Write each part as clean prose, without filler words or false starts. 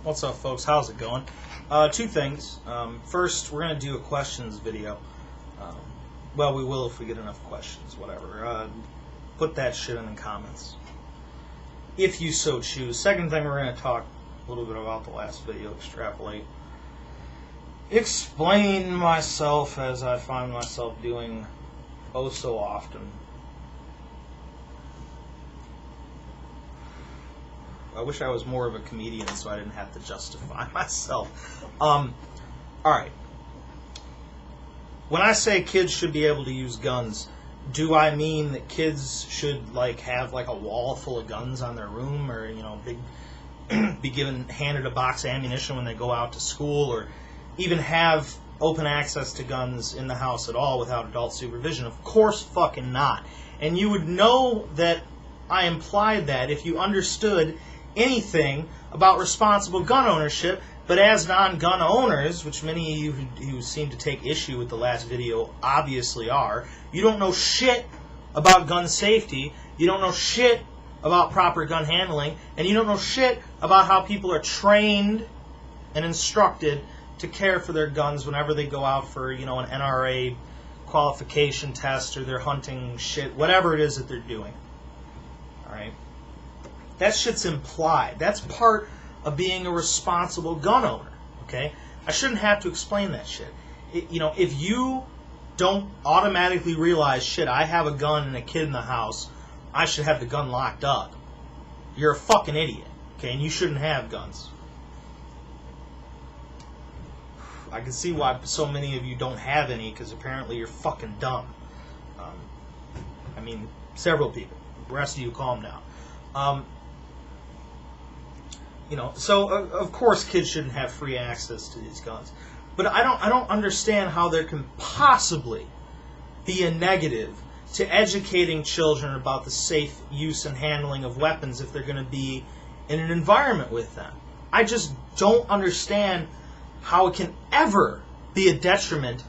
What's up, folks? How's it going? Two things. First, we're going to do a questions video. Well, we will if we get enough questions, whatever. Put that shit in the comments, if you so choose. Second thing, we're going to talk a little bit about the last video, extrapolate. Explain myself as I find myself doing oh so often. I wish I was more of a comedian so I didn't have to justify myself. Alright. When I say kids should be able to use guns, do I mean that kids should have a wall full of guns on their room, or be handed a box of ammunition when they go out to school, or even have open access to guns in the house at all without adult supervision? Of course fucking not. And you would know that I implied that if you understood anything about responsible gun ownership. But as non-gun owners, which many of you who seem to take issue with the last video obviously are, you don't know shit about gun safety, you don't know shit about proper gun handling, and you don't know shit about how people are trained and instructed to care for their guns whenever they go out for, an NRA qualification test, or they're hunting shit, whatever it is that they're doing. Alright? That shit's implied. That's part of being a responsible gun owner. Okay? I shouldn't have to explain that shit. If you don't automatically realize, shit, I have a gun and a kid in the house, I should have the gun locked up, you're a fucking idiot. Okay? And you shouldn't have guns. I can see why so many of you don't have any, because apparently you're fucking dumb. Several people. The rest of you calm down. So of course kids shouldn't have free access to these guns. But I don't understand how there can possibly be a negative to educating children about the safe use and handling of weapons if they're going to be in an environment with them. I just don't understand how it can ever be a detriment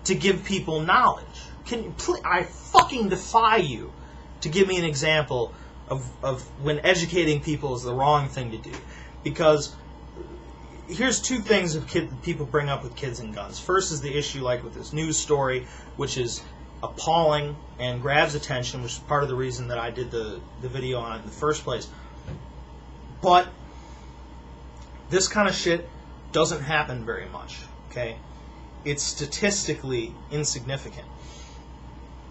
to give people knowledge. I fucking defy you to give me an example of when educating people is the wrong thing to do. Because here's two things that people bring up with kids and guns. First is the issue with this news story, which is appalling and grabs attention, which is part of the reason that I did the video on it in the first place. But this kind of shit doesn't happen very much, okay? It's statistically insignificant.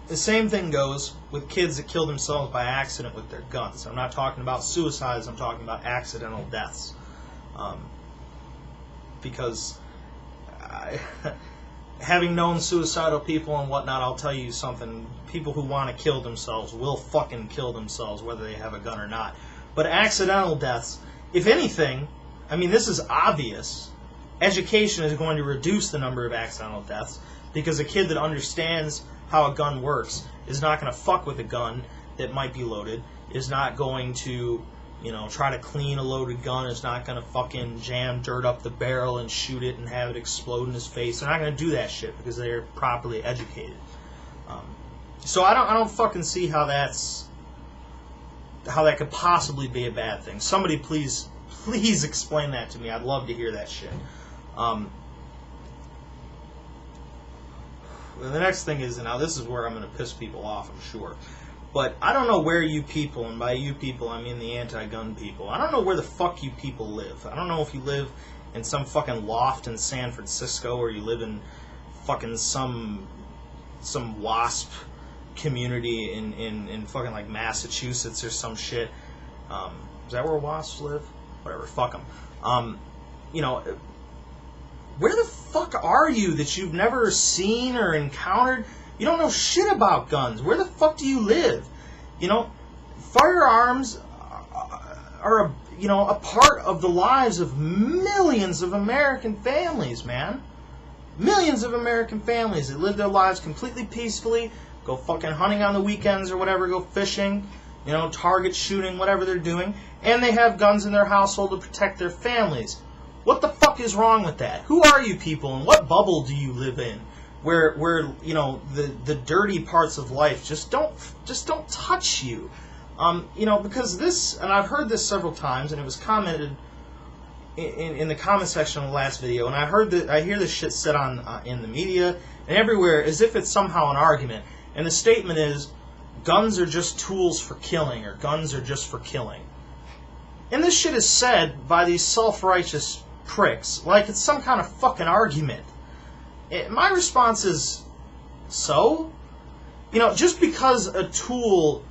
The same thing goes with kids that kill themselves by accident with their guns. I'm not talking about suicides, I'm talking about accidental deaths. Because having known suicidal people and whatnot, I'll tell you something. People who want to kill themselves will fucking kill themselves whether they have a gun or not. But accidental deaths, if anything, this is obvious. Education is going to reduce the number of accidental deaths, because a kid that understands how a gun works is not going to fuck with a gun that might be loaded, is not going to, try to clean a loaded gun, is not going to fucking jam dirt up the barrel and shoot it and have it explode in his face. They're not going to do that shit because they're properly educated. So I don't fucking see how that could possibly be a bad thing. Somebody please explain that to me. I'd love to hear that shit. The next thing is, now this is where I'm going to piss people off, I'm sure. But I don't know where you people, and by you people I mean the anti-gun people, I don't know where the fuck you people live. I don't know if you live in some fucking loft in San Francisco, or you live in fucking some WASP community in fucking Massachusetts or some shit. Is that where WASPs live? Whatever, fuck them. Where the fuck are you that you've never seen or encountered? You don't know shit about guns. Where the fuck do you live? Firearms are a part of the lives of millions of American families, man. Millions of American families that live their lives completely peacefully, go fucking hunting on the weekends or whatever, go fishing, target shooting, whatever they're doing, and they have guns in their household to protect their families. What the fuck is wrong with that? Who are you people, and what bubble do you live in? Where the dirty parts of life just don't touch you. Because this, and I've heard this several times, and it was commented in the comment section of the last video, and I hear this shit said on in the media and everywhere as if it's somehow an argument. And the statement is, guns are just tools for killing, or guns are just for killing. And this shit is said by these self-righteous pricks like it's some kind of fucking argument. My response is, so? You know, just because a tool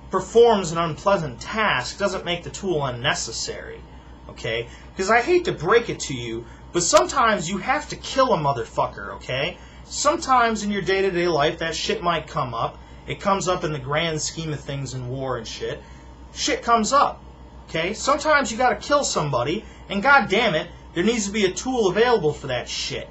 performs an unpleasant task doesn't make the tool unnecessary, okay? Because I hate to break it to you, but sometimes you have to kill a motherfucker, okay? Sometimes in your day-to-day life that shit might come up. It comes up in the grand scheme of things in war and shit. Shit comes up, okay? Sometimes you gotta kill somebody, and god damn it, there needs to be a tool available for that shit.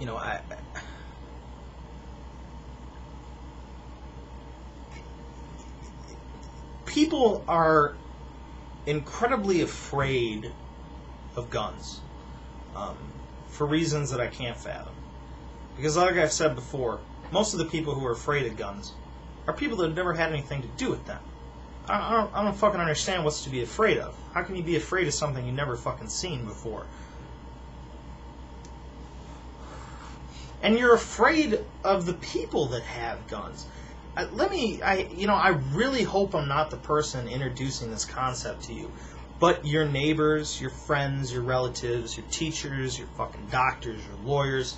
You know, people are incredibly afraid of guns for reasons that I can't fathom. Because like I've said before, most of the people who are afraid of guns are people that have never had anything to do with them. I don't fucking understand what's to be afraid of. How can you be afraid of something you've never fucking seen before? And you're afraid of the people that have guns. I really hope I'm not the person introducing this concept to you. But your neighbors, your friends, your relatives, your teachers, your fucking doctors, your lawyers,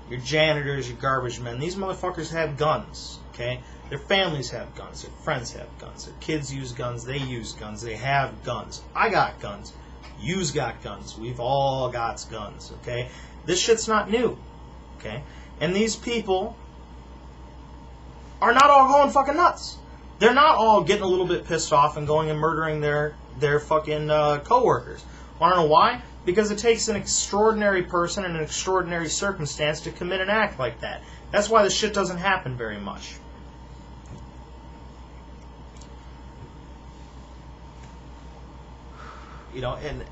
your janitors, your garbage men, these motherfuckers have guns, okay? Their families have guns, their friends have guns, their kids use guns, they use guns, they have guns. I got guns. You's got guns. We've all got guns, okay? This shit's not new. Okay? And these people are not all going fucking nuts. They're not all getting a little bit pissed off and going and murdering their fucking co-workers. Want to know why? Because it takes an extraordinary person and an extraordinary circumstance to commit an act like that. That's why this shit doesn't happen very much. You know, and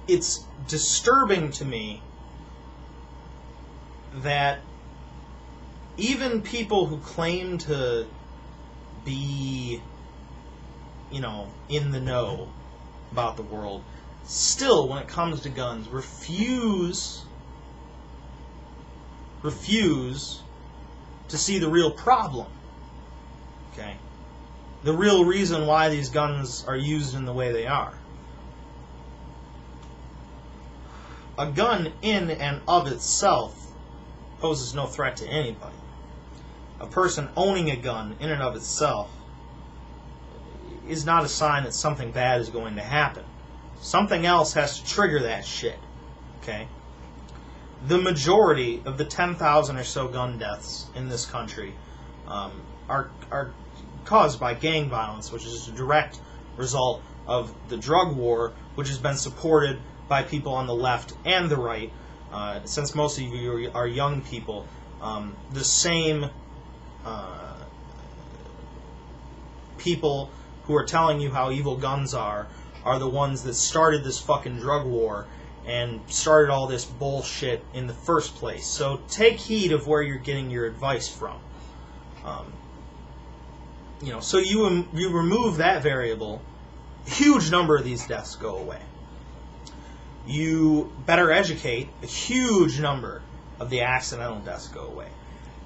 it's disturbing to me that even people who claim to be, you know, in the know about the world, still, when it comes to guns, refuse to see the real problem. Okay? The real reason why these guns are used in the way they are. A gun in and of itself poses no threat to anybody. A person owning a gun in and of itself is not a sign that something bad is going to happen. Something else has to trigger that shit. Okay? The majority of the 10,000 or so gun deaths in this country are caused by gang violence, which is a direct result of the drug war, which has been supported by people on the left and the right. Since most of you are young people, the same people who are telling you how evil guns are the ones that started this fucking drug war and started all this bullshit in the first place. So take heed of where you're getting your advice from. You know, so you remove that variable, a huge number of these deaths go away. You better educate, a huge number of the accidental deaths go away.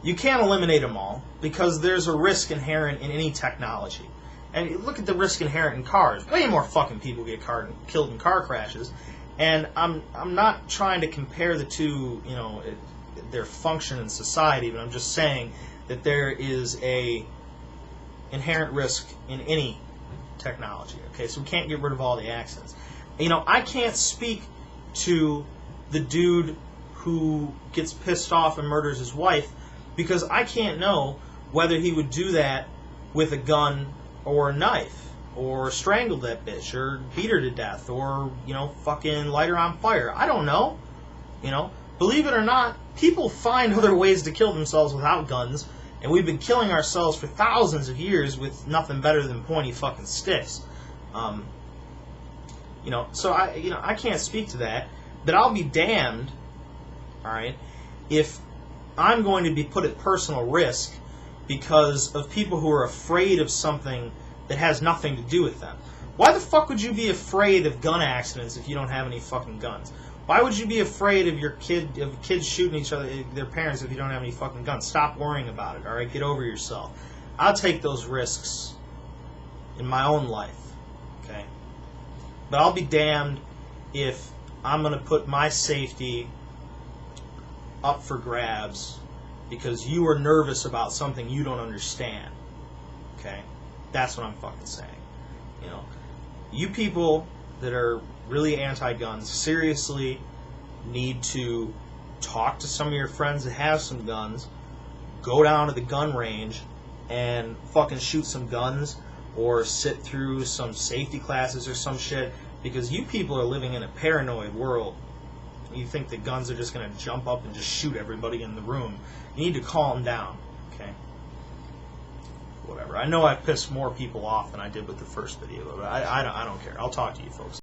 You can't eliminate them all because there's a risk inherent in any technology. And look at the risk inherent in cars. Way more fucking people get killed in car crashes. And I'm not trying to compare the two, you know, their function in society, but I'm just saying that there is a inherent risk in any technology. Okay, so we can't get rid of all the accidents. You know, I can't speak to the dude who gets pissed off and murders his wife because I can't know whether he would do that with a gun or a knife or strangle that bitch or beat her to death or, you know, fucking light her on fire. I don't know. You know, believe it or not, people find other ways to kill themselves without guns, and we've been killing ourselves for thousands of years with nothing better than pointy fucking sticks. So I can't speak to that, but I'll be damned, all right, if I'm going to be put at personal risk because of people who are afraid of something that has nothing to do with them. Why the fuck would you be afraid of gun accidents if you don't have any fucking guns? Why would you be afraid of kids shooting each other, their parents, if you don't have any fucking guns? Stop worrying about it, all right? Get over yourself. I'll take those risks in my own life, okay? But I'll be damned if I'm going to put my safety up for grabs because you are nervous about something you don't understand, okay? That's what I'm fucking saying. You people that are really anti-guns seriously need to talk to some of your friends that have some guns, go down to the gun range and fucking shoot some guns or sit through some safety classes or some shit, because you people are living in a paranoid world. You think that guns are just going to jump up and just shoot everybody in the room. You need to calm down, okay? Whatever. I know I've pissed more people off than I did with the first video, but I don't care. I'll talk to you folks.